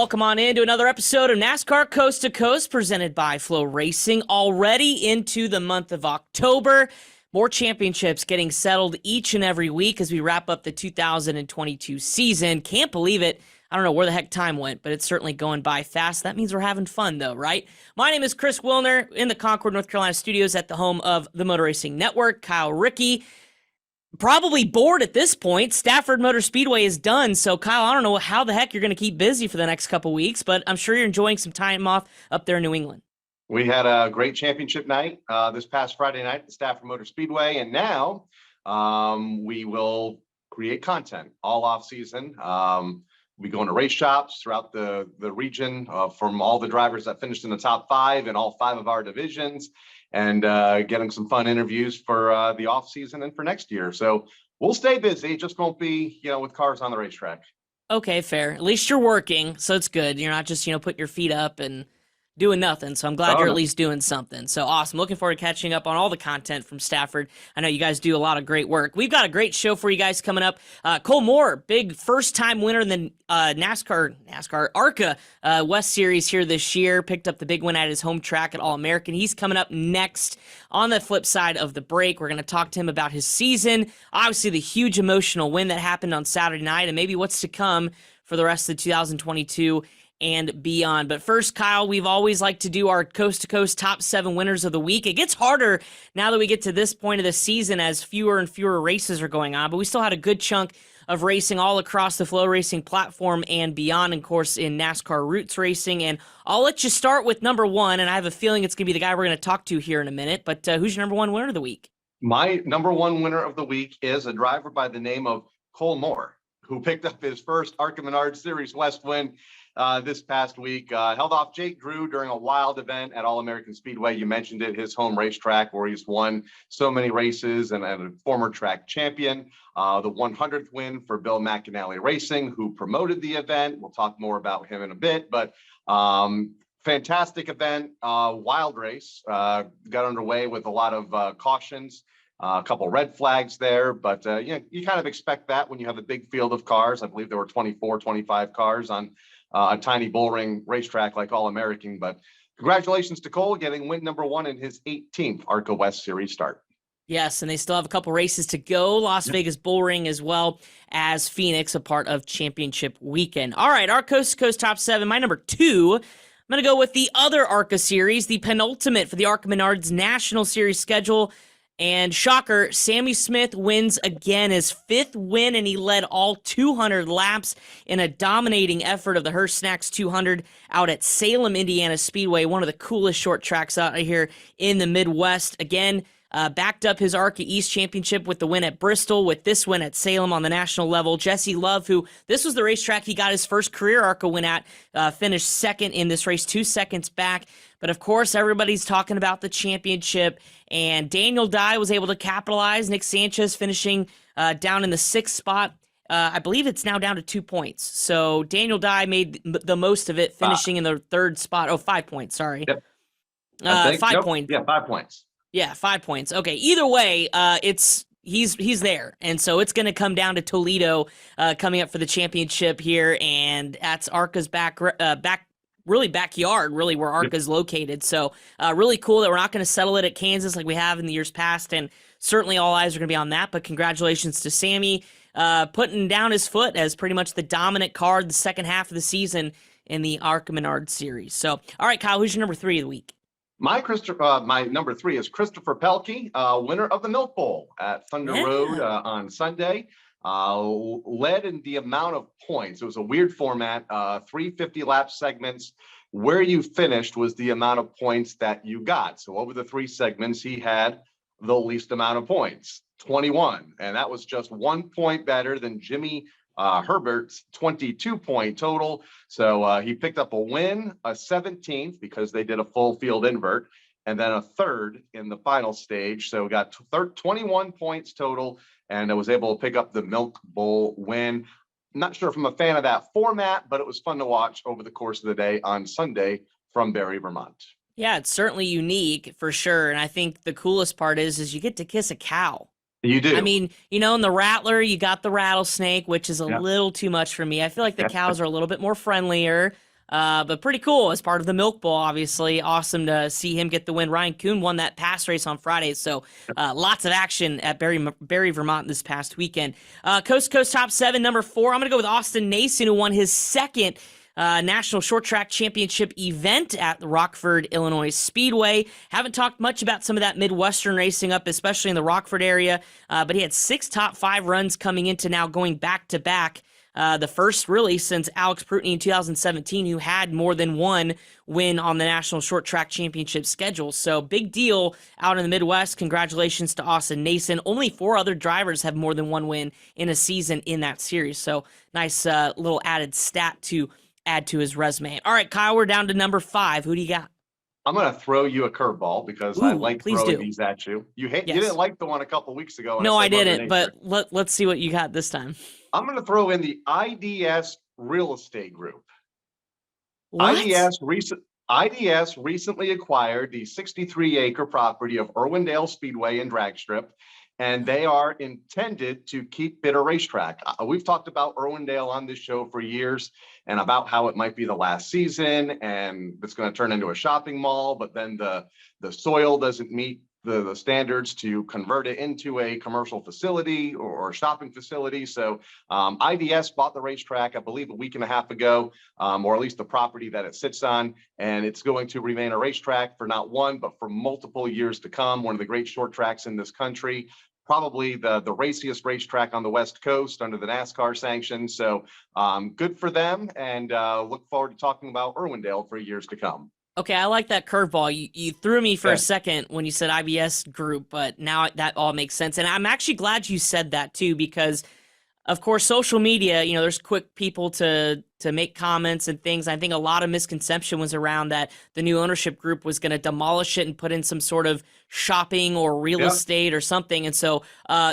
welcome on into another episode of NASCAR Coast to Coast presented by Flow Racing. Already into the month of October. More championships getting settled each and every week as we wrap up the 2022 season. Can't believe it. I don't know where the heck time went, but it's certainly going by fast. That means we're having fun, though, right? My name is Chris Wilner in the Concord, North Carolina studios at the home of the Motor Racing Network. Kyle Rickey, probably bored at this point. Stafford Motor Speedway is done. So, Kyle, I don't know how the heck you're going to keep busy for the next couple weeks, but I'm sure you're enjoying some time off up there in New England. We had a great championship night this past Friday night at the Stafford Motor Speedway, and now we will create content all off season. We go into race shops throughout the region from all the drivers that finished in the top 5 in all 5 of our divisions, and getting some fun interviews for the off season and for next year. So we'll stay busy. It just won't be, with cars on the racetrack. Okay, fair. At least you're working, so it's good. You're not just, putting your feet up and doing nothing. So I'm glad you're at least doing something. So awesome. Looking forward to catching up on all the content from Stafford. I know you guys do a lot of great work. We've got a great show for you guys coming up. Cole Moore, big first-time winner in the NASCAR ARCA West Series here this year. Picked up the big win at his home track at All-American. He's coming up next on the flip side of the break. We're going to talk to him about his season, obviously the huge emotional win that happened on Saturday night, and maybe what's to come for the rest of 2022 and beyond. But first, Kyle, we've always liked to do our coast-to-coast top 7 winners of the week. It gets harder now that we get to this point of the season as fewer and fewer races are going on, but we still had a good chunk of racing all across the Flow Racing platform and beyond, of course, in NASCAR Roots Racing. And I'll let you start with number 1, and I have a feeling it's going to be the guy we're going to talk to here in a minute. But who's your number 1 winner of the week? My number 1 winner of the week is a driver by the name of Cole Moore, who picked up his first ARCA Menards Series West win this past week. Held off Jake Drew during a wild event at All-American Speedway. You mentioned it, his home racetrack where he's won so many races and a former track champion. The 100th win for Bill McAnally Racing, who promoted the event. We'll talk more about him in a bit, but fantastic event, wild race. Got underway with a lot of cautions. A couple red flags there, but you kind of expect that when you have a big field of cars. I believe there were 24, 25 cars on a tiny bullring racetrack like All-American. But congratulations to Cole getting win number 1 in his 18th ARCA West Series start. Yes, and they still have a couple races to go. Las Vegas Bullring as well as Phoenix, a part of championship weekend. All right, our Coast to Coast top 7. My number 2, I'm going to go with the other ARCA Series, the penultimate for the ARCA Menards National Series schedule. And shocker, Sammy Smith wins again, his 5th win, and he led all 200 laps in a dominating effort of the Hearst Snacks 200 out at Salem, Indiana Speedway, one of the coolest short tracks out here in the Midwest. Again, backed up his ARCA East Championship with the win at Bristol, with this win at Salem on the national level. Jesse Love, who this was the racetrack he got his first career ARCA win at, finished 2nd in this race, 2 seconds back. But of course, everybody's talking about the championship, and Daniel Dye was able to capitalize. Nick Sanchez finishing down in the 6th spot. I believe it's now down to 2 points. So Daniel Dye made the most of it, finishing in the 3rd spot. Oh, 5 points, sorry. Yep. 5 points. Yeah, 5 points. Yeah, 5 points. Okay, either way, he's there, and so it's going to come down to Toledo coming up for the championship here, and that's ARCA's backyard, really, where ARCA is located. So really cool that we're not going to settle it at Kansas like we have in the years past, and certainly all eyes are going to be on that. But congratulations to Sammy putting down his foot as pretty much the dominant car the second half of the season in the ARCA Menards Series. So, all right, Kyle, who's your number 3 of the week? My number 3 is Christopher Pelkey, winner of the Milk Bowl at Thunder Road on Sunday. Led in the amount of points. It was a weird format, 350 lap segments. Where you finished was the amount of points that you got. So over the 3 segments, he had the least amount of points, 21. And that was just 1 point better than Jimmy Herbert's 22-point total. So he picked up a win, a 17th, because they did a full field invert, and then a 3rd in the final stage. So got 21 points total, and I was able to pick up the Milk Bowl win. Not sure if I'm a fan of that format, but it was fun to watch over the course of the day on Sunday from Barre, Vermont. Yeah, it's certainly unique for sure. And I think the coolest part is you get to kiss a cow. You do. I mean, in the Rattler, you got the rattlesnake, which is a little too much for me. I feel like the cows are a little bit more friendlier. But pretty cool as part of the Milk Bowl, obviously. Awesome to see him get the win. Ryan Kuhn won that pass race on Friday, so lots of action at Barry, Vermont this past weekend. Coast to Coast Top 7, number 4. I'm going to go with Austin Nason, who won his second National Short Track Championship event at the Rockford, Illinois Speedway. Haven't talked much about some of that Midwestern racing up, especially in the Rockford area, but he had 6 top 5 runs coming into now going back-to-back. The first really since Alex Prutney in 2017, who had more than one win on the National Short Track Championship schedule. So big deal out in the Midwest. Congratulations to Austin Nason. Only 4 other drivers have more than one win in a season in that series. So nice little added stat to add to his resume. All right, Kyle, we're down to number 5. Who do you got? I'm going to throw you a curveball because I like throwing these at you. You didn't like the one a couple weeks ago. No, I didn't, but let's see what you got this time. I'm going to throw in the IDS Real Estate Group. What? IDS recently acquired the 63-acre property of Irwindale Speedway and Drag Strip, and they are intended to keep Bitter Racetrack. We've talked about Irwindale on this show for years and about how it might be the last season and it's going to turn into a shopping mall, but then the soil doesn't meet the standards to convert it into a commercial facility or shopping facility. So IDS bought the racetrack, I believe, a week and a half ago, or at least the property that it sits on. And it's going to remain a racetrack for not one, but for multiple years to come. One of the great short tracks in this country. Probably the raciest racetrack on the West Coast under the NASCAR sanction. So good for them, and look forward to talking about Irwindale for years to come. Okay, I like that curveball. You threw me for a second when you said IBS Group, but now that all makes sense. And I'm actually glad you said that too, because of course, social media, there's quick people to make comments and things. I think a lot of misconception was around that the new ownership group was going to demolish it and put in some sort of shopping or real estate or something. And so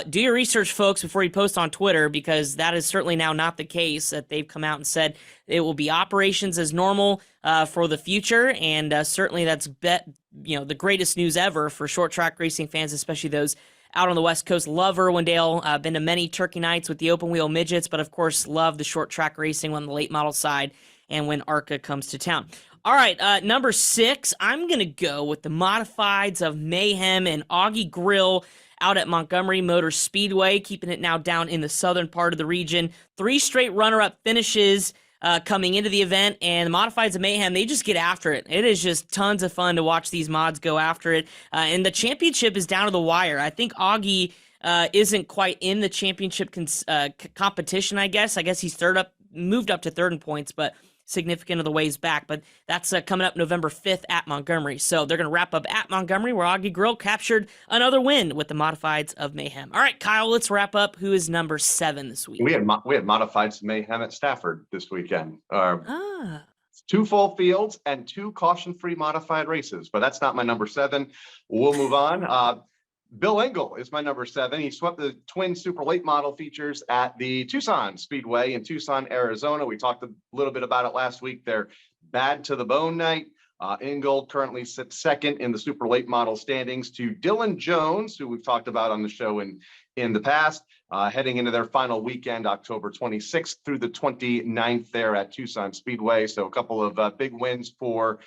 do your research, folks, before you post on Twitter, because that is certainly now not the case. That they've come out and said it will be operations as normal for the future. And certainly that's the greatest news ever for short track racing fans, especially those out on the West Coast. Love Irwindale. Been to many turkey nights with the open wheel midgets, but of course love the short track racing on the late model side and when ARCA comes to town. All right, number 6, I'm going to go with the modifieds of Mayhem and Augie Grill out at Montgomery Motor Speedway, keeping it now down in the southern part of the region. 3 straight runner-up finishes coming into the event, and the modifieds of Mayhem, they just get after it. It is just tons of fun to watch these mods go after it, and the championship is down to the wire. I think Augie isn't quite in the championship competition, I guess. He's moved up to third in points, but significant of the ways back. But that's coming up November 5th at Montgomery. So they're going to wrap up at Montgomery, where Augie Grill captured another win with the modifieds of Mayhem. All right, Kyle, let's wrap up. Who is number 7 this week? We had modifieds of Mayhem at Stafford this weekend. 2 full fields and 2 caution-free modified races, but that's not my number 7. We'll move on. Bill Engel is my number 7. He swept the twin super late model features at the Tucson Speedway in Tucson, Arizona. We talked a little bit about it last week. Their bad to the bone night. Engel currently sits second in the super late model standings to Dylan Jones, who we've talked about on the show in the past, heading into their final weekend, October 26th through the 29th there at Tucson Speedway. So a couple of big wins for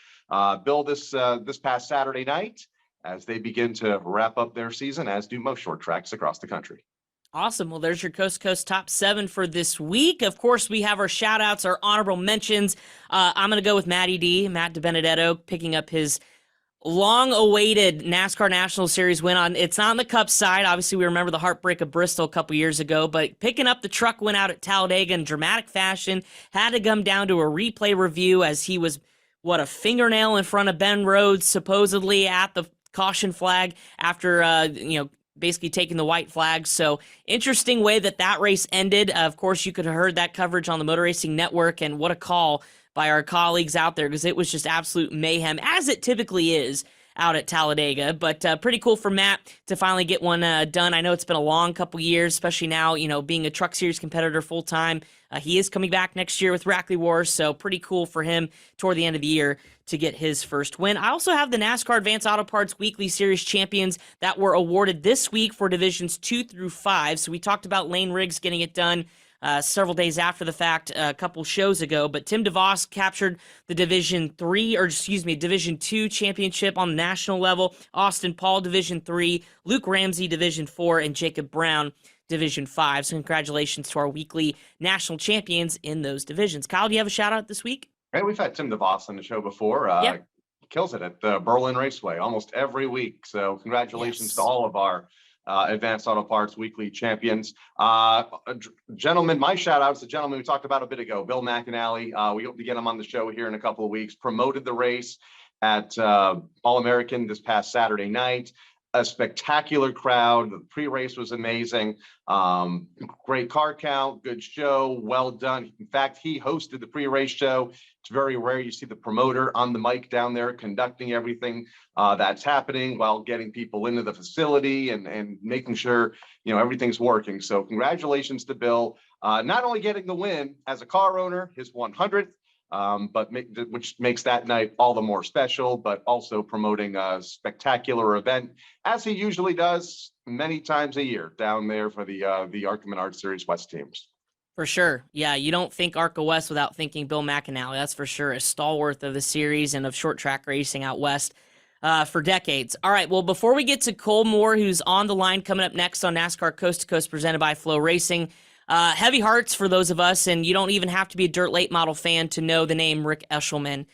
Bill this past Saturday night, as they begin to wrap up their season, as do most short tracks across the country. Awesome. Well, there's your Coast to Coast Top 7 for this week. Of course, we have our shout-outs, our honorable mentions. I'm going to go with Matt DiBenedetto, picking up his long-awaited NASCAR National Series win. It's not on the Cup side. Obviously, we remember the heartbreak of Bristol a couple years ago, but picking up the truck win out at Talladega in dramatic fashion. Had to come down to a replay review as he was, a fingernail in front of Ben Rhodes, supposedly at the caution flag after, basically taking the white flag. So interesting way that race ended. Of course, you could have heard that coverage on the Motor Racing Network, and what a call by our colleagues out there, because it was just absolute mayhem, as it typically is out at Talladega. But pretty cool for Matt to finally get one done. I know it's been a long couple years, especially now, being a Truck Series competitor full-time. He is coming back next year with Rackley Wars, so pretty cool for him toward the end of the year to get his first win. I also have the NASCAR Advanced Auto Parts Weekly Series champions that were awarded this week for divisions 2 through 5. So we talked about Lane Riggs getting it done several days after the fact, a couple shows ago. But Tim DeVos captured the Division 2 championship on the national level. Austin Paul, Division 3, Luke Ramsey, Division 4, and Jacob Brown, Division 5. So congratulations to our weekly national champions in those divisions. Kyle, do you have a shout out this week? Hey, we've had Tim DeVos on the show before. Yep. Kills it at the Berlin Raceway almost every week. So congratulations to all of our Advanced Auto Parts weekly champions. Gentlemen, my shout out is the gentleman we talked about a bit ago, Bill McAnally. We hope to get him on the show here in a couple of weeks. Promoted the race at All-American this past Saturday night. A spectacular crowd. The pre-race was amazing. Great car count, good show, well done. In fact, he hosted the pre-race show. It's very rare you see the promoter on the mic down there conducting everything that's happening while getting people into the facility and making sure everything's working. So congratulations to Bill, not only getting the win as a car owner, his 100th, which makes that night all the more special, but also promoting a spectacular event, as he usually does many times a year down there for the ARCA Menard Series West teams. For sure. Yeah, you don't think ARCA West without thinking Bill McAnally. That's for sure. A stalwart of the series and of short track racing out west for decades. All right, well, before we get to Cole Moore, who's on the line coming up next on NASCAR Coast to Coast presented by Flow Racing, heavy hearts for those of us, and you don't even have to be a dirt late model fan to know the name Rick Eshelman.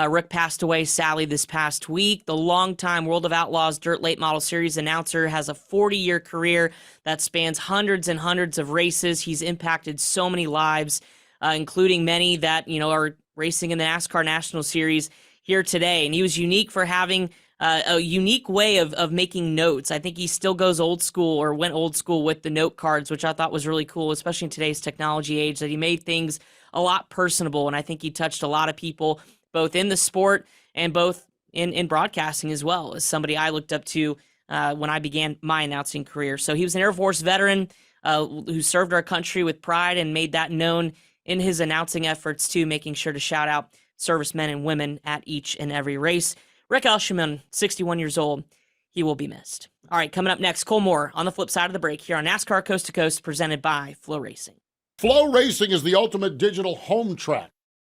Rick passed away sadly this past week. The longtime World of Outlaws Dirt Late Model Series announcer has a 40-year career that spans hundreds and hundreds of races. He's impacted so many lives, including many that are racing in the NASCAR National Series here today. And he was unique for having a unique way of making notes. I think he still goes old school, or went old school with the note cards, which I thought was really cool, especially in today's technology age, that he made things a lot personable. And I think he touched a lot of people, both in the sport and both in broadcasting as well, as somebody I looked up to when I began my announcing career. So he was an Air Force veteran who served our country with pride and made that known in his announcing efforts too, making sure to shout out servicemen and women at each and every race. Rick Eshelman, 61 years old. He will be missed. All right, coming up next, Cole Moore on the flip side of the break here on NASCAR Coast to Coast, presented by Flow Racing. Flow Racing is the ultimate digital home track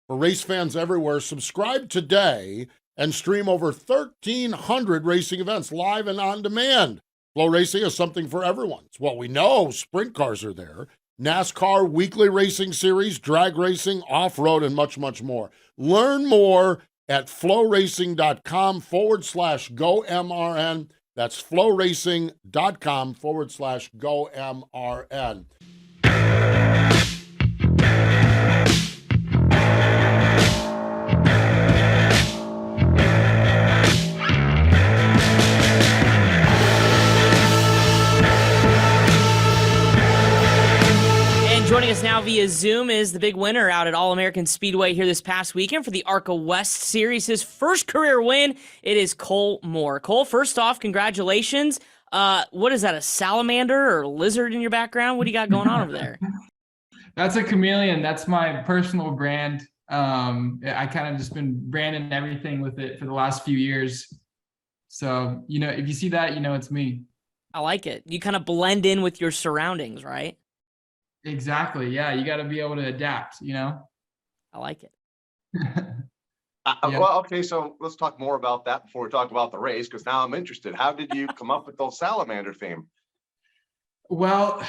for race fans everywhere. Subscribe today and stream over 1,300 racing events live and on demand. Flow Racing is something for everyone. Well, we know sprint cars are there, NASCAR weekly racing series, drag racing, off-road, and much, much more. Learn more at flowracing.com/GoMRN. That's flowracing.com/GoMRN. Joining us now via Zoom is the big winner out at All-American Speedway here this past weekend for the ARCA West Series. His first career win. It is Cole Moore. Cole, first off, congratulations. What is that, a salamander or a lizard in your background? What do you got going on over there? That's a chameleon. That's my personal brand. I kind of just been branding everything with it for the last few years. So, if you see that, it's me. I like it. You kind of blend in with your surroundings, right? Exactly. Yeah. You got to be able to adapt, I like it. Well, okay. So let's talk more about that before we talk about the race, because now I'm interested. How did you come up with those salamander theme? Well,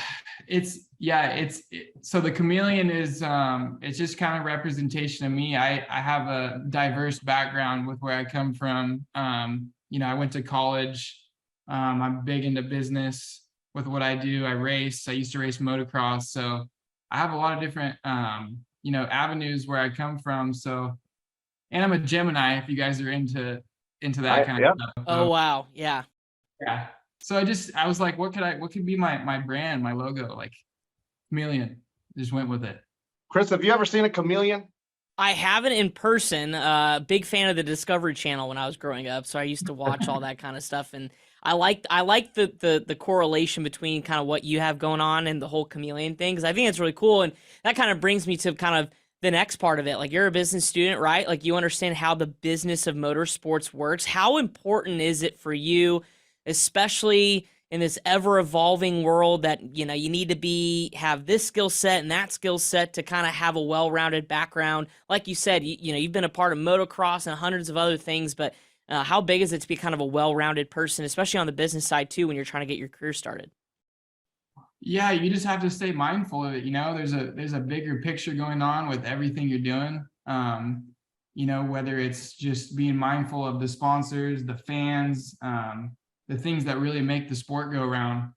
so the chameleon is, it's just kind of representation of me. I have a diverse background with where I come from. I went to college. I'm big into business. With what I do, I race. I used to race motocross, so I have a lot of different, avenues where I come from. So, and I'm a Gemini. If you guys are into that kind of stuff. Oh wow, yeah. So I was like, what could be my brand, my logo? Like chameleon. Just went with it. Chris, have you ever seen a chameleon? I haven't in person. Big fan of the Discovery Channel when I was growing up, so I used to watch all that kind of stuff, and I like the correlation between kind of what you have going on and the whole chameleon thing, because I think it's really cool, and that kind of brings me to kind of the next part of it. Like, you're a business student, right? Like, you understand how the business of motorsports works. How important is it for you, especially in this ever evolving world that, you know, you need to have this skill set and that skill set to kind of have a well-rounded background. Like you said, you know, you've been a part of motocross and hundreds of other things, but how big is it to be kind of a well-rounded person, especially on the business side too, when you're trying to get your career started? Yeah, you just have to stay mindful of it. You know, there's a bigger picture going on with everything you're doing. You know, whether it's just being mindful of the sponsors, the fans, the things that really make the sport go around.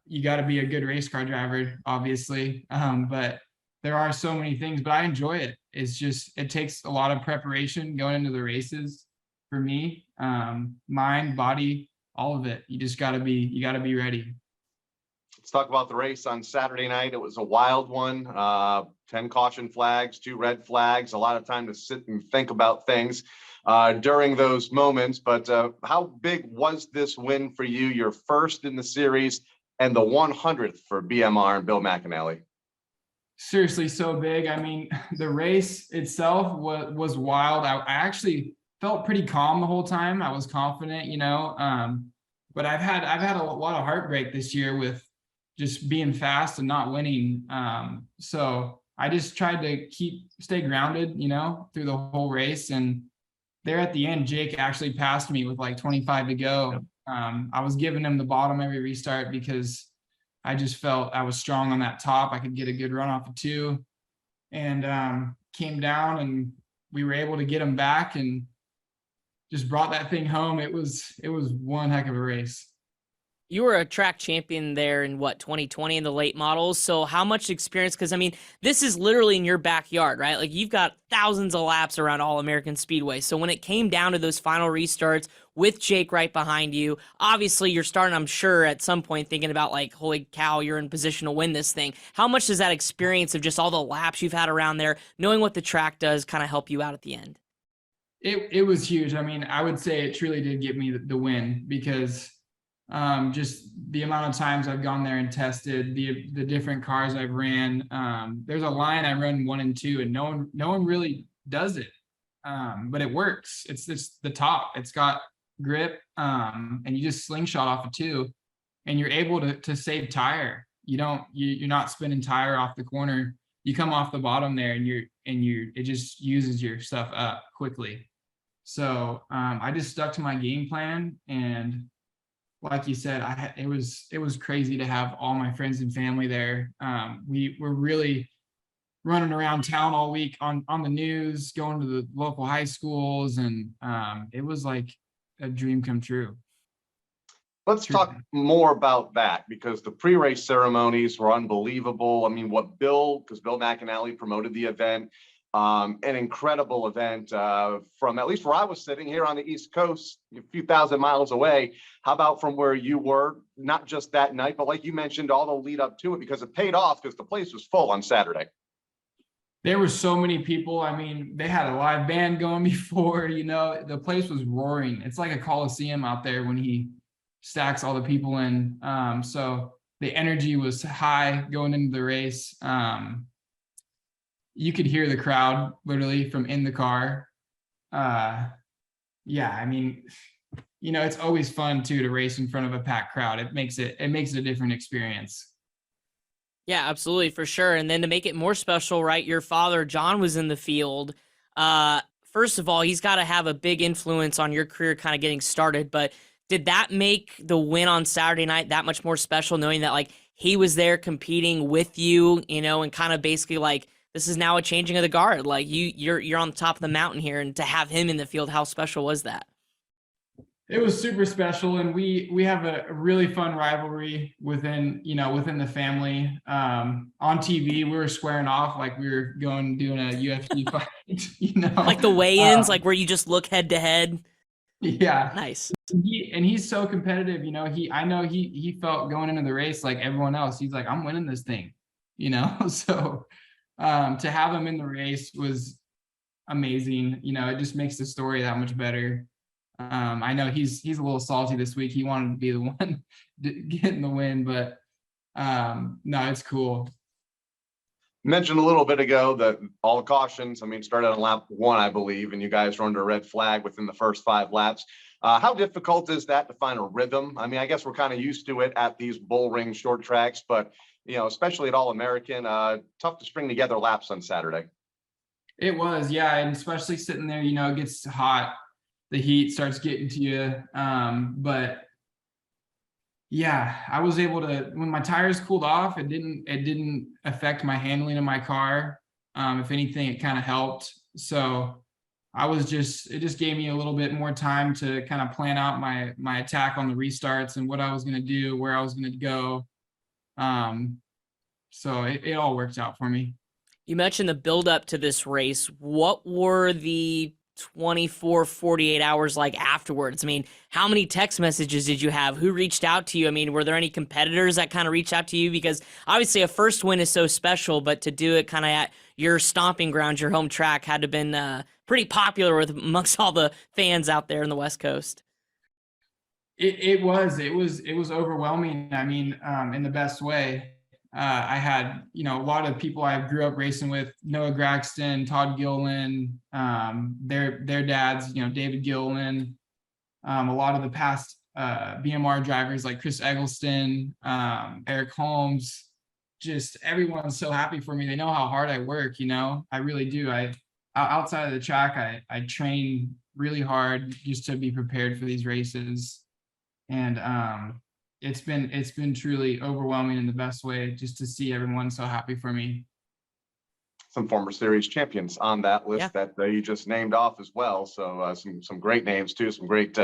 You got to be a good race car driver, obviously. But there are so many things, but I enjoy it. It's just, it takes a lot of preparation going into the races for me. Mind, body, all of it. You got to be ready. Let's talk about the race on Saturday night. It was a wild one. 10 caution flags, 2 red flags, a lot of time to sit and think about things during those moments. But how big was this win for you? Your first in the series and the 100th for BMR and Bill McAnally. Seriously, so big. I mean, the race itself was wild. I actually felt pretty calm the whole time. I was confident, you know. But I've had a lot of heartbreak this year with just being fast and not winning. So I just tried to stay grounded, you know, through the whole race. And there at the end, Jake actually passed me with like 25 to go. I was giving him the bottom every restart because I just felt I was strong on that top. I could get a good run off of 2, and came down, and we were able to get him back and just brought that thing home. It was one heck of a race. You were a track champion there in 2020 in the late models. So how much experience? Because I mean, this is literally in your backyard, right? Like you've got thousands of laps around All-American Speedway. So when it came down to those final restarts with Jake right behind you, obviously you're starting, I'm sure, at some point thinking about like, holy cow, you're in position to win this thing. How much does that experience of just all the laps you've had around there, knowing what the track does, kind of help you out at the end? It was huge. I mean, I would say it truly did give me the win because just the amount of times I've gone there and tested the different cars I've ran. There's a line I run 1 and 2, and no one really does it, but it works. It's the top. It's got grip, and you just slingshot off of 2, and you're able to save tire. You're not spinning tire off the corner. You come off the bottom there, and it just uses your stuff up quickly. So I just stuck to my game plan, and like you said, it was crazy to have all my friends and family there. We were really running around town all week on the news, going to the local high schools, and it was like a dream come true. Let's talk more about that, because the pre-race ceremonies were unbelievable. I mean, because Bill McAnally promoted the event, an incredible event from at least where I was sitting here on the East Coast, a few thousand miles away. How about from where you were, not just that night, but like you mentioned, all the lead up to it, because it paid off because the place was full on Saturday. There were so many people. I mean, they had a live band going before, you know, the place was roaring. It's like a Coliseum out there when he stacks all the people in. So the energy was high going into the race. You could hear the crowd literally from in the car. Yeah, I mean, you know, it's always fun too to race in front of a packed crowd. It makes it a different experience. Yeah, absolutely, for sure. And then to make it more special, right, your father, John, was in the field. First of all, he's got to have a big influence on your career kind of getting started. But did that make the win on Saturday night that much more special, knowing that like he was there competing with you, you know, and kind of basically like, this is now a changing of the guard. Like you're on the top of the mountain here, and to have him in the field, how special was that? It was super special, and we have a really fun rivalry within the family. On TV, we were squaring off like we were doing a UFC fight, you know, like the weigh-ins, like where you just look head to head. Yeah, nice. He's so competitive, you know. I know he felt going into the race like everyone else. He's like, I'm winning this thing, you know. So to have him in the race was amazing. You know, it just makes the story that much better. I know he's a little salty this week. He wanted to be the one getting the win, but no, it's cool. Mentioned a little bit ago that all the cautions, I mean, started on lap 1, I believe, and you guys were under a red flag within the first 5 laps. How difficult is that to find a rhythm? I mean, I guess we're kind of used to it at these bullring short tracks, but, you know, especially at All-American, tough to string together laps on Saturday. It was, yeah, and especially sitting there, you know, it gets hot, the heat starts getting to you. But yeah, I was able to, when my tires cooled off, it didn't affect my handling of my car. If anything, it kind of helped. So it just gave me a little bit more time to kind of plan out my attack on the restarts and what I was going to do, where I was going to go. So it all worked out for me. You mentioned the build up to this race. What were the 24, 48 hours like afterwards? I mean, how many text messages did you have? Who reached out to you? I mean, were there any competitors that kind of reached out to you? Because obviously a first win is so special, but to do it kind of at your stomping ground, your home track, had to have been pretty popular with amongst all the fans out there in the West Coast. It was overwhelming. I mean, in the best way. I had, you know, a lot of people I grew up racing with, Noah Graxton, Todd Gilliland, their dads, you know, David Gilliland, a lot of the past BMR drivers like Chris Eggleston, Eric Holmes, just everyone's so happy for me. They know how hard I work, you know, I really do. Outside of the track, I train really hard just to be prepared for these races. And it's been truly overwhelming in the best way just to see everyone so happy for me. Some former series champions on that list that you just named off as well. So some great names too, some great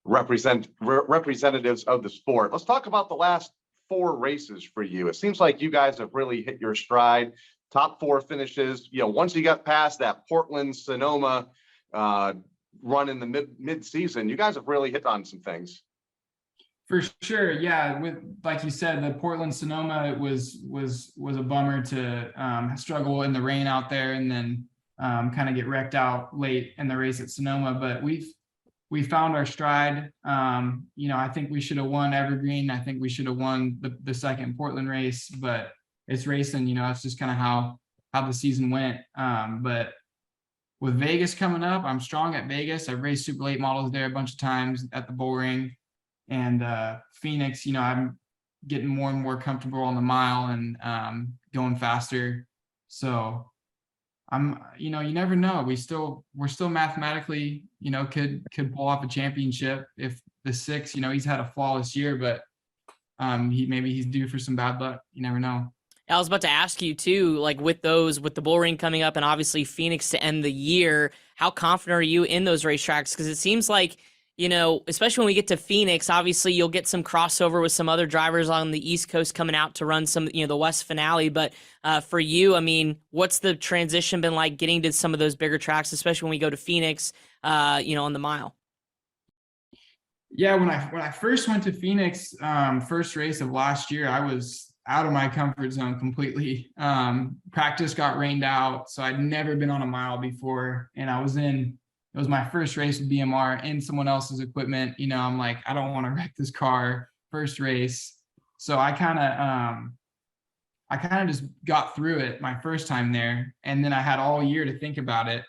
representatives of the sport. Let's talk about the last 4 races for you. It seems like you guys have really hit your stride. Top 4 finishes. You know, once you got past that Portland Sonoma run in the mid season, you guys have really hit on some things. For sure, yeah. With, like you said, the Portland Sonoma, it was a bummer to struggle in the rain out there, and then kind of get wrecked out late in the race at Sonoma. But we found our stride. You know, I think we should have won Evergreen. I think we should have won the second Portland race. But it's racing. You know, it's just kind of how the season went. But with Vegas coming up, I'm strong at Vegas. I've raced super late models there a bunch of times at the bull ring. And Phoenix, you know, I'm getting more and more comfortable on the mile and going faster. So you know, you never know. We're still mathematically, you know, could pull off a championship if the 6, you know, he's had a flawless year, but maybe he's due for some bad luck. You never know. I was about to ask you too, like with the bull ring coming up and obviously Phoenix to end the year, how confident are you in those racetracks? Because it seems like, you know, especially when we get to Phoenix, obviously you'll get some crossover with some other drivers on the East Coast coming out to run some, you know, the West finale. But for you, I mean, what's the transition been like getting to some of those bigger tracks, especially when we go to Phoenix, you know, on the mile? Yeah, when I first went to Phoenix, first race of last year, I was out of my comfort zone completely. Practice got rained out, so I'd never been on a mile before, and it was my first race with BMR in someone else's equipment. You know, I'm like, I don't want to wreck this car first race. So I kind of just got through it my first time there. And then I had all year to think about it.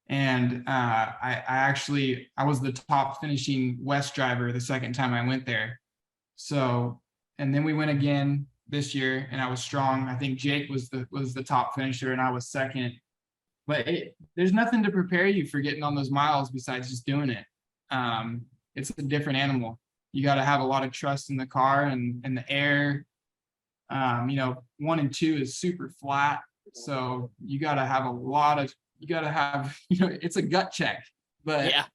And I was the top finishing West driver the second time I went there. So, and then we went again this year and I was strong. I think Jake was the top finisher and I was second. But there's nothing to prepare you for getting on those miles besides just doing it. It's a different animal. You got to have a lot of trust in the car and the air. You know, 1 and 2 is super flat. So you got to have you know, it's a gut check. But yeah.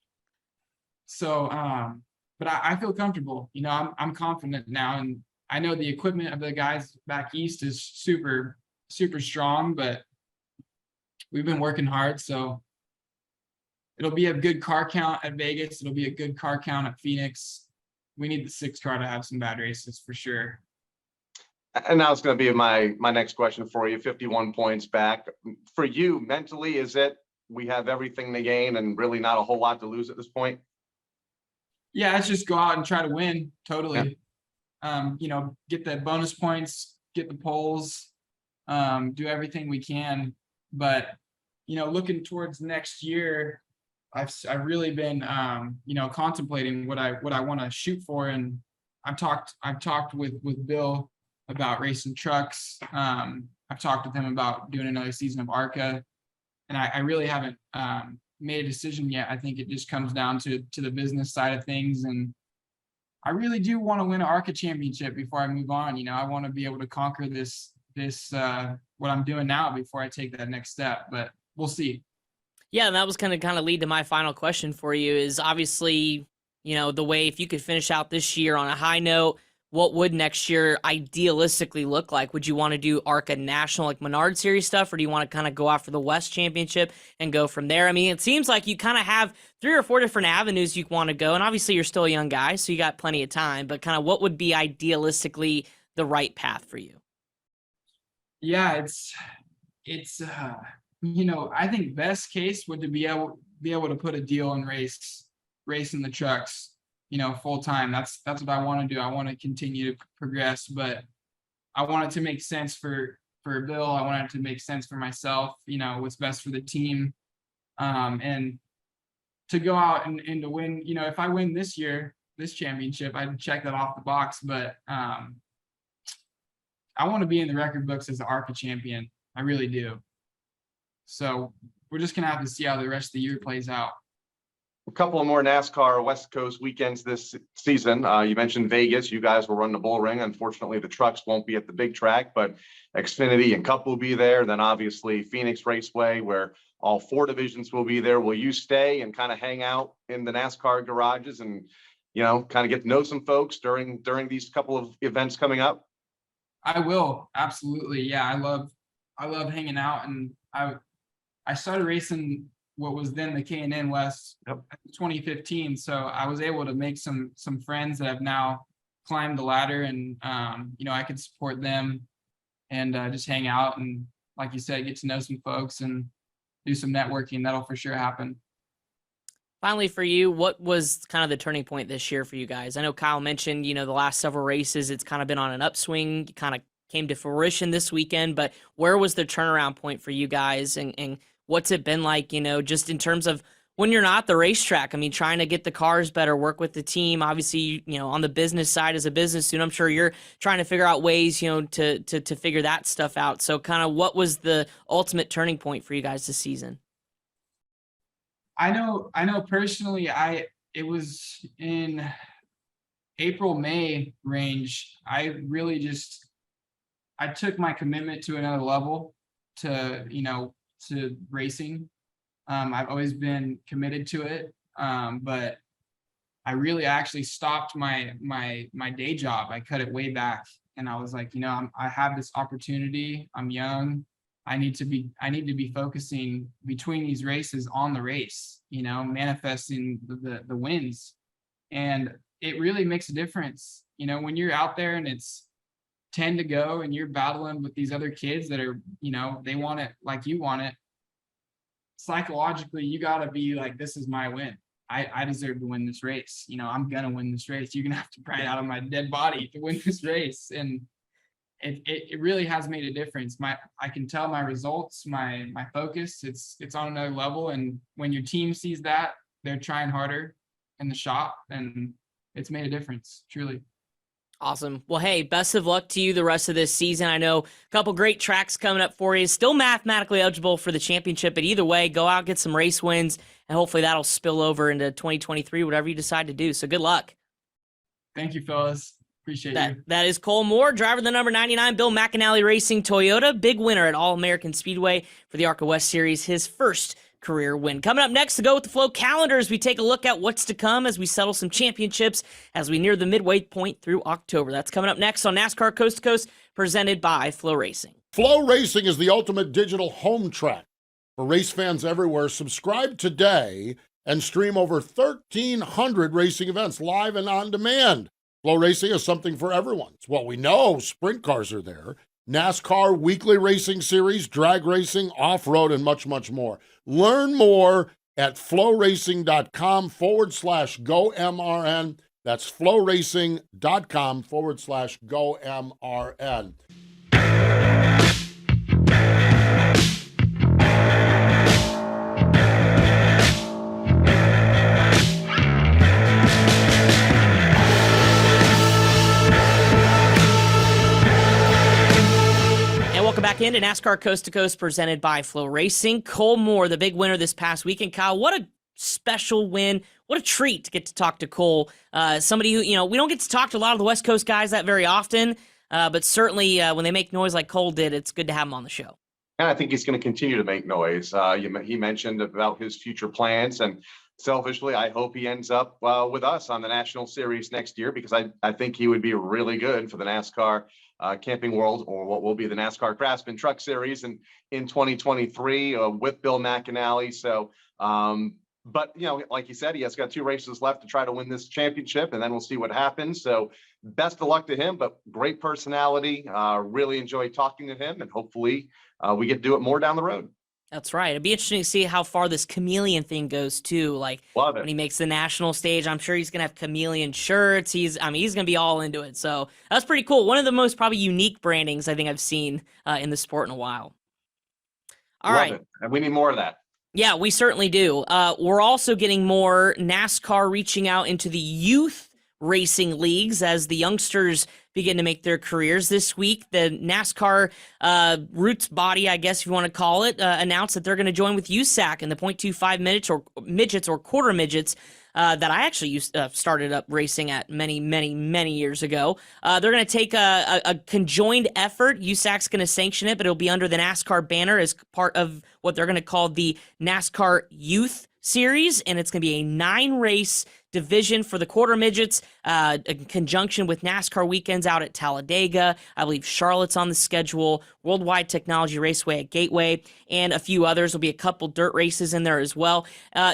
So, but I feel comfortable. You know, I'm confident now. And I know the equipment of the guys back East is super, super strong, but we've been working hard, so it'll be a good car count at Vegas. It'll be a good car count at Phoenix. We need the 6 car to have some bad races for sure. And now it's going to be my next question for you. 51 points back. For you, mentally, is it we have everything to gain and really not a whole lot to lose at this point? Yeah, let's just go out and try to win. Totally. Yeah. You know, get the bonus points, get the poles. do everything we can. But, looking towards next year, I've really been, contemplating what I want to shoot for. And I've talked with Bill about racing trucks. I've talked with him about doing another season of ARCA, and I really haven't made a decision yet. I think it just comes down to the business side of things, and I really do want to win an ARCA championship before I move on. I want to be able to conquer this what I'm doing now before I take that next step, but we'll see. Yeah, and that was kind of lead to my final question for you is obviously, the way if you could finish out this year on a high note, what would next year idealistically look like? Would you want to do ARCA National, like Menard Series stuff, or do you want to kind of go after the West Championship and go from there? I mean, it seems like you kind of have 3 or 4 different avenues you want to go, and obviously you're still a young guy, so you got plenty of time, but kind of what would be idealistically the right path for you? Yeah, it's I think best case would to be able to put a deal and racing the trucks, full time. That's what I want to do. I want to continue to progress, but I want it to make sense for Bill. I want it to make sense for myself, what's best for the team. And to go out and to win, if I win this championship, I'd check that off the box, but I want to be in the record books as the ARCA champion. I really do. So we're just going to have to see how the rest of the year plays out. A couple of more NASCAR West Coast weekends this season. You mentioned Vegas. You guys will run the bull ring. Unfortunately, the trucks won't be at the big track, but Xfinity and Cup will be there. Then obviously Phoenix Raceway, where all 4 divisions will be there. Will you stay and kind of hang out in the NASCAR garages and, kind of get to know some folks during these couple of events coming up? I will. Absolutely. Yeah. I love hanging out, and I started racing what was then the K&N West, 2015. So I was able to make some friends that have now climbed the ladder, and I could support them and just hang out and, like you said, get to know some folks and do some networking. That'll for sure happen. Finally, for you, what was kind of the turning point this year for you guys? I know Kyle mentioned, the last several races, it's kind of been on an upswing. You kind of came to fruition this weekend, but where was the turnaround point for you guys, and what's it been like, just in terms of when you're not the racetrack? I mean, trying to get the cars better, work with the team. Obviously, on the business side as a business student, I'm sure you're trying to figure out ways, to figure that stuff out. So kind of what was the ultimate turning point for you guys this season? I know personally, it was in April, May range. I really I took my commitment to another level to racing. I've always been committed to it. But I actually stopped my day job. I cut it way back, and I was like, I have this opportunity. I'm young. I need to be focusing between these races on the race, manifesting the wins. And it really makes a difference, when you're out there and it's 10 to go and you're battling with these other kids that are, they want it like you want it. Psychologically, you got to be like, this is my win. I deserve to win this race. I'm going to win this race. You're going to have to pry it out of my dead body to win this race. And it really has made a difference. I can tell my results, my focus, it's on another level. And when your team sees that, they're trying harder in the shop, and it's made a difference, truly. Awesome. Well, hey, best of luck to you the rest of this season. I know a couple great tracks coming up for you. Still mathematically eligible for the championship, but either way, go out, get some race wins, and hopefully that'll spill over into 2023, whatever you decide to do. So good luck. Thank you, fellas. Appreciate you. That is Cole Moore, driver of the number 99 Bill McAnally Racing Toyota, big winner at All-American Speedway for the ARCA West Series, his first career win. Coming up next to go with the Flow calendars, we take a look at what's to come as we settle some championships as we near the midway point through October. That's coming up next on NASCAR Coast to Coast, presented by Flow Racing. Flow Racing is the ultimate digital home track for race fans everywhere. Subscribe today and stream over 1,300 racing events live and on demand. Flow Racing is something for everyone. It's what we know. Sprint cars are there. NASCAR weekly racing series, drag racing, off-road, and much, much more. Learn more at flowracing.com/GoMRN. That's flowracing.com/GoMRN. in to NASCAR Coast to Coast presented by Flow Racing. Cole Moore, the big winner this past weekend. Kyle, what a special win. What a treat to get to talk to Cole. Somebody who, we don't get to talk to a lot of the West Coast guys that very often, but certainly when they make noise like Cole did, it's good to have him on the show. And I think he's going to continue to make noise. He mentioned about his future plans, and selfishly, I hope he ends up with us on the National Series next year, because I think he would be really good for the NASCAR Camping World, or what will be the NASCAR Craftsman Truck Series in 2023 with Bill McAnally. So, but like you said, he has got 2 races left to try to win this championship, and then we'll see what happens. So best of luck to him, but great personality. Really enjoyed talking to him, and hopefully we get to do it more down the road. That's right. It'd be interesting to see how far this chameleon thing goes too. Like when he makes the national stage, I'm sure he's gonna have chameleon shirts. He's gonna be all into it. So that's pretty cool. One of the most probably unique brandings I think I've seen in the sport in a while. All right, Love it. And we need more of that. Yeah, we certainly do. We're also getting more NASCAR reaching out into the youth racing leagues as the youngsters begin to make their careers this week. The NASCAR roots body, I guess if you want to call it, announced that they're going to join with USAC in the 0.25 midgets or quarter midgets that I actually started up racing at many years ago. They're going to take a conjoined effort. USAC's going to sanction it, but it'll be under the NASCAR banner as part of what they're going to call the NASCAR Youth Series, and it's going to be a 9-race division for the quarter midgets in conjunction with NASCAR weekends out at Talladega. I believe Charlotte's on the schedule, Worldwide Technology Raceway at Gateway, and a few others. There'll be a couple dirt races in there as well.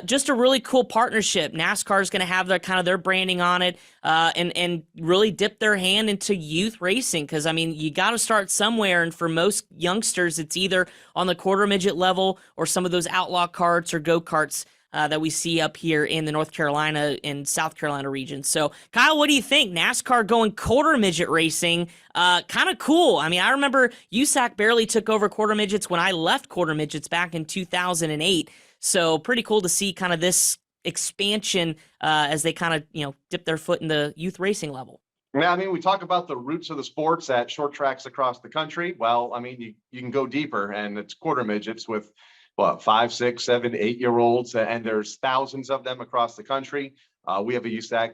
Just a really cool partnership. NASCAR is going to have their branding on it and really dip their hand into youth racing, because, you got to start somewhere, and for most youngsters, it's either on the quarter midget level or some of those outlaw karts or go-karts that we see up here in the North Carolina and South Carolina region. So, Kyle, what do you think? NASCAR going quarter midget racing, kind of cool. I remember USAC barely took over quarter midgets when I left quarter midgets back in 2008. So pretty cool to see kind of this expansion as they kind of, dip their foot in the youth racing level. Yeah, we talk about the roots of the sports at short tracks across the country. Well, you can go deeper, and it's quarter midgets with 5, 6, 7, 8-year-olds, and there's thousands of them across the country. We have a USAC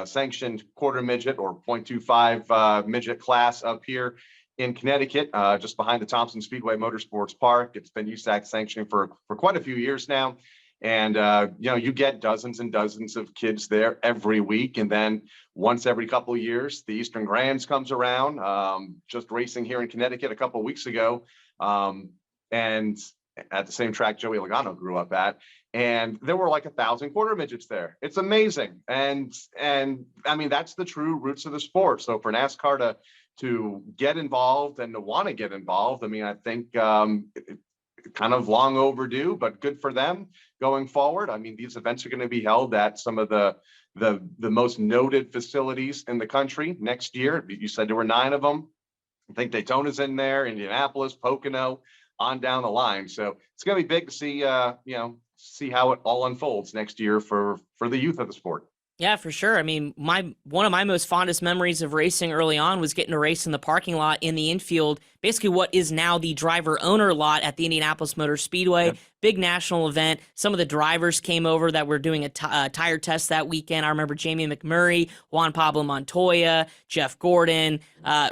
sanctioned quarter midget or 0.25 midget class up here in Connecticut, just behind the Thompson Speedway Motorsports Park. It's been USAC sanctioning for quite a few years now. And, you get dozens and dozens of kids there every week. And then once every couple of years, the Eastern Grands comes around, just racing here in Connecticut a couple of weeks ago. And at the same track Joey Logano grew up at, and there were like 1,000 quarter midgets there. It's amazing. And that's the true roots of the sport. So for NASCAR to get involved and to want to get involved, I think kind of long overdue, but good for them going forward. These events are going to be held at some of the most noted facilities in the country next year. You said there were 9 of them. I think Daytona's in there, Indianapolis, Pocono, on down the line. So it's going to be big to see, see how it all unfolds next year for the youth of the sport. Yeah, for sure. One of my most fondest memories of racing early on was getting to race in the parking lot in the infield, basically what is now the driver-owner lot at the Indianapolis Motor Speedway. Yep. Big national event. Some of the drivers came over that were doing a tire test that weekend. I remember Jamie McMurray, Juan Pablo Montoya, Jeff Gordon.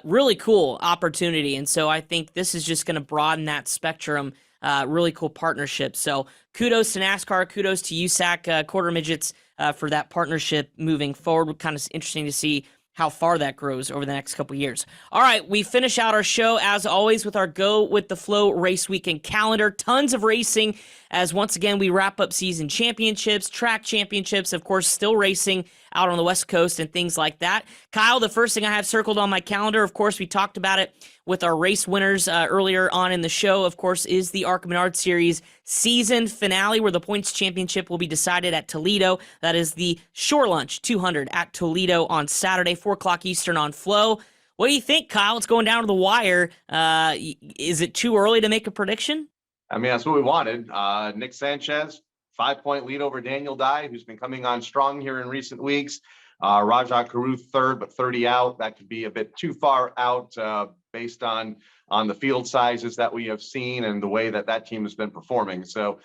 Really cool opportunity. And so I think this is just going to broaden that spectrum. Really cool partnership. So kudos to NASCAR, kudos to USAC quarter midgets for that partnership moving forward. Kind of interesting to see how far that grows over the next couple years. All right, we finish out our show, as always, with our Go with the Flow race weekend calendar. Tons of racing as, once again, we wrap up season championships, track championships, of course, still racing out on the West Coast and things like that. Kyle, the first thing I have circled on my calendar, of course, we talked about it with our race winners earlier on in the show, of course, is the ARCA Menard Series season finale, where the points championship will be decided at Toledo. That is the Shore Lunch 200 at Toledo on Saturday, 4 o'clock Eastern on Flow. What do you think, Kyle? It's going down to the wire. Is it too early to make a prediction? That's what we wanted. Nick Sanchez, 5-point lead over Daniel Dye, who's been coming on strong here in recent weeks. Rajah Caruth third, but 30 out. That could be a bit too far out based on on the field sizes that we have seen and the way that that team has been performing. So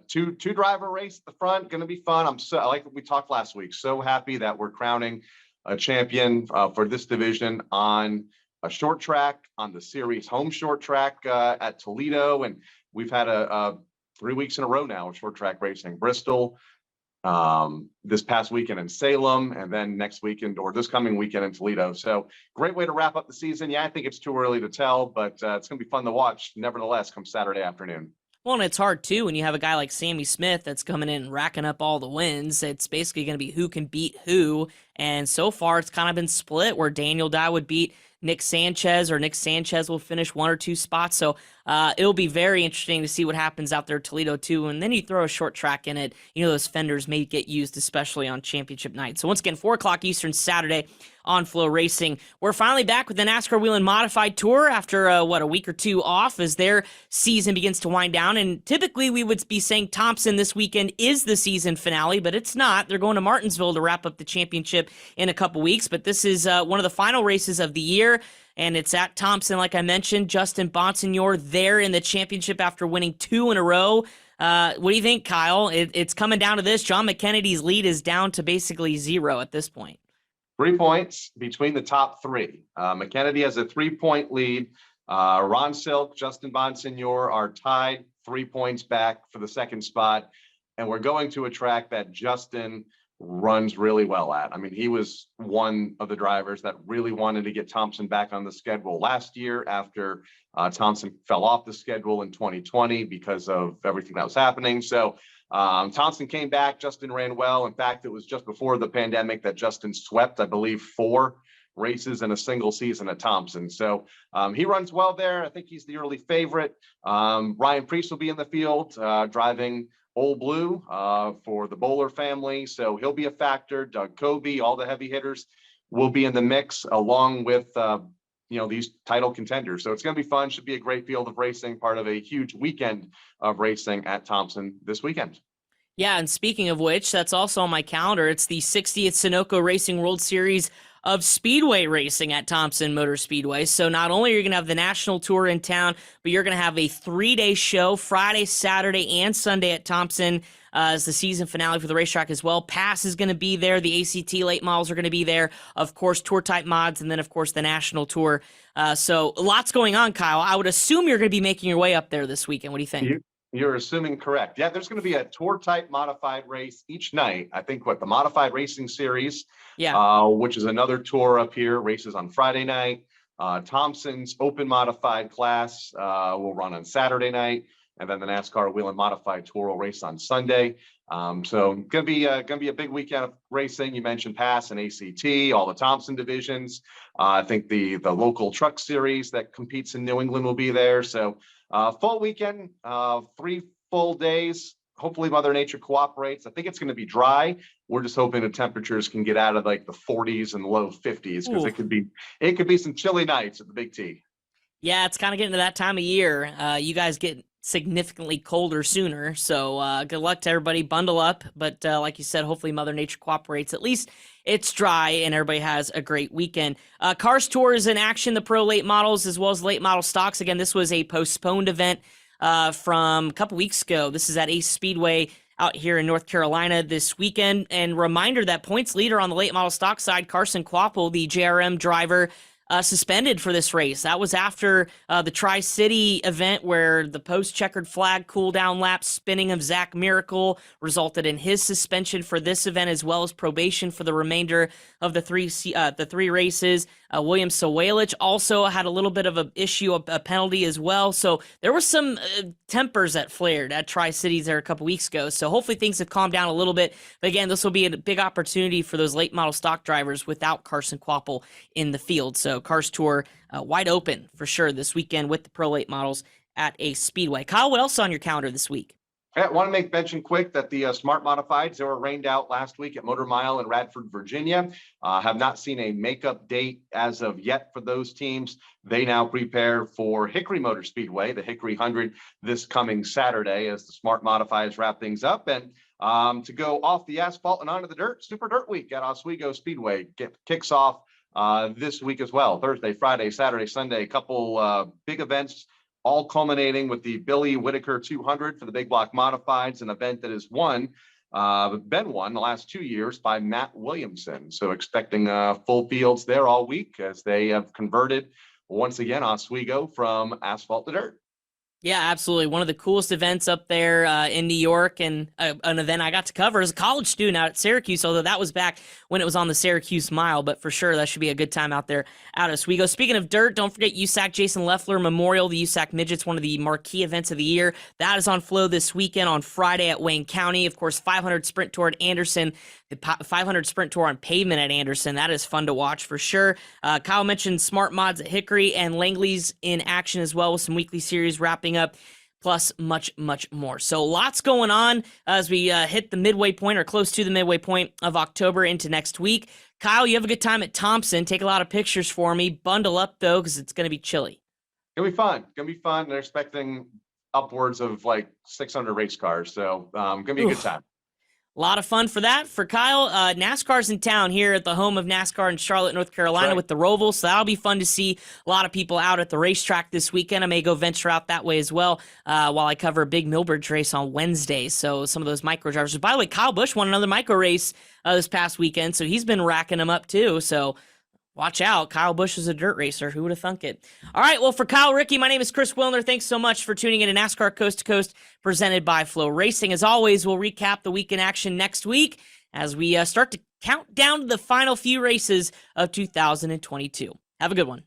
two driver race at the front, going to be fun. I'm so, like we talked last week, so happy that we're crowning a champion for this division on a short track, on the series home short track at Toledo. And we've had a 3 weeks in a row now of short track racing. Bristol, this past weekend in Salem, and then next weekend or this coming weekend in Toledo. So great way to wrap up the season. Yeah, I think it's too early to tell, but it's going to be fun to watch nevertheless come Saturday afternoon. Well, and it's hard too when you have a guy like Sammy Smith that's coming in and racking up all the wins. It's basically going to be who can beat who. And so far, it's kind of been split where Daniel Dye would beat Nick Sanchez, or Nick Sanchez will finish 1 or 2 spots. So it'll be very interesting to see what happens out there at Toledo too. And then you throw a short track in it. You know, those fenders may get used, especially on championship night. So once again, 4 o'clock Eastern Saturday on Flow Racing. We're finally back with the NASCAR Wheel and Modified Tour after, a week or 2 off as their season begins to wind down. And typically we would be saying Thompson this weekend is the season finale, but it's not. They're going to Martinsville to wrap up the championship in a couple weeks. But this is one of the final races of the year, and it's at Thompson, like I mentioned. Justin Bonsignor there in the championship after winning 2 in a row. What do you think, Kyle? It's coming down to this. John McKennedy's lead is down to basically 0 at this point. 3 points between the top 3. McKennedy has a 3-point lead. Ron Silk, Justin Bonsignor are tied 3 points back for the second spot. And we're going to a track that Justin runs really well at. I mean, he was one of the drivers that really wanted to get Thompson back on the schedule last year after Thompson fell off the schedule in 2020 because of everything that was happening. So Thompson came back. Justin ran well. In fact, it was just before the pandemic that Justin swept, I believe, 4 races in a single season at Thompson. So he runs well there. I think he's the early favorite. Ryan Priest will be in the field driving Old Blue for the Bowler family. So he'll be a factor. Doug Coby, all the heavy hitters will be in the mix along with, these title contenders. So it's going to be fun. Should be a great field of racing, part of a huge weekend of racing at Thompson this weekend. Yeah, and speaking of which, that's also on my calendar. It's the 60th Sunoco Racing World Series of Speedway racing at Thompson Motor Speedway. So not only are you going to have the national tour in town, but you're going to have a 3-day show, Friday, Saturday, and Sunday at Thompson as the season finale for the racetrack as well. Pass is going to be there. The ACT late models are going to be there. Of course, tour type mods, and then of course the national tour. So lots going on, Kyle. I would assume you're going to be making your way up there this weekend. What do you think? You're assuming correct. Yeah, there's going to be a tour type modified race each night. I think the Modified Racing Series, which is another tour up here, races on Friday night. Thompson's Open Modified class will run on Saturday night, and then the NASCAR Wheel and Modified Tour will race on Sunday. So gonna be a big weekend of racing. You mentioned Pass and ACT, all the Thompson divisions. I think the local truck series that competes in New England will be there. So full weekend, 3 full days. Hopefully Mother Nature cooperates. I think it's going to be dry. We're just hoping the temperatures can get out of like the 40s and low 50s, because it could be some chilly nights at the Big T. Yeah, it's kind of getting to that time of year. You guys get significantly colder sooner, so good luck to everybody. Bundle up, but like you said, hopefully Mother Nature cooperates. At least it's dry and everybody has a great weekend. Cars Tour is in action, the pro late models as well as late model stocks. Again, this was a postponed event from a couple weeks ago. This is at Ace Speedway out here in North Carolina this weekend. And reminder that points leader on the late model stock side, Carson Kvapil, the JRM driver, suspended for this race. That was after the Tri-City event where the post-checkered flag cool-down lap spinning of Zach Miracle resulted in his suspension for this event, as well as probation for the remainder of the three races. William Sawalich also had a little bit of an issue, a penalty as well. So there were some tempers that flared at Tri-Cities there a couple weeks ago. So hopefully things have calmed down a little bit. But again, this will be a big opportunity for those late model stock drivers without Carson Kvapil in the field. So Cars Tour wide open for sure this weekend with the pro late models at a Speedway. Kyle, what else on your calendar this week? I want to make mention quick that the Smart Modifieds that were rained out last week at Motor Mile in Radford, Virginia, have not seen a makeup date as of yet for those teams. They now prepare for Hickory Motor Speedway, the Hickory 100, this coming Saturday as the Smart Modifieds wrap things up. And to go off the asphalt and onto the dirt, Super Dirt Week at Oswego Speedway kicks off this week as well. Thursday, Friday, Saturday, Sunday, a couple big events, all culminating with the Billy Whitaker 200 for the big block modifieds, an event that has been won the last 2 years by Matt Williamson. So expecting full fields there all week as they have converted once again Oswego from asphalt to dirt. Yeah, absolutely. One of the coolest events up there in New York, and an event I got to cover as a college student out at Syracuse, although that was back when it was on the Syracuse Mile, but for sure that should be a good time out there out of Oswego. Speaking of dirt, don't forget USAC Jason Leffler Memorial, the USAC Midgets, one of the marquee events of the year. That is on flow this weekend on Friday at Wayne County. Of course, 500 Sprint Tour at Anderson, the 500 Sprint Tour on pavement at Anderson. That is fun to watch for sure. Kyle mentioned Smart Mods at Hickory and Langley's in action as well with some weekly series wrapping up, plus much, much more. So lots going on as we hit the midway point or close to the midway point of October into next week. Kyle, you have a good time at Thompson. Take a lot of pictures for me. Bundle up, though, because it's going to be chilly. Gonna be fun. They're expecting upwards of like 600 race cars. So gonna be a good time. A lot of fun for that. For Kyle, NASCAR's in town here at the home of NASCAR in Charlotte, North Carolina with the Roval, so that'll be fun to see a lot of people out at the racetrack this weekend. I may go venture out that way as well while I cover a big Millbridge race on Wednesday, so some of those micro drivers. By the way, Kyle Busch won another micro race this past weekend, so he's been racking them up too, so watch out. Kyle Busch is a dirt racer. Who would have thunk it? All right, well, for Kyle, Rickey, my name is Chris Wilner. Thanks so much for tuning in to NASCAR Coast to Coast, presented by Flow Racing. As always, we'll recap the week in action next week as we start to count down to the final few races of 2022. Have a good one.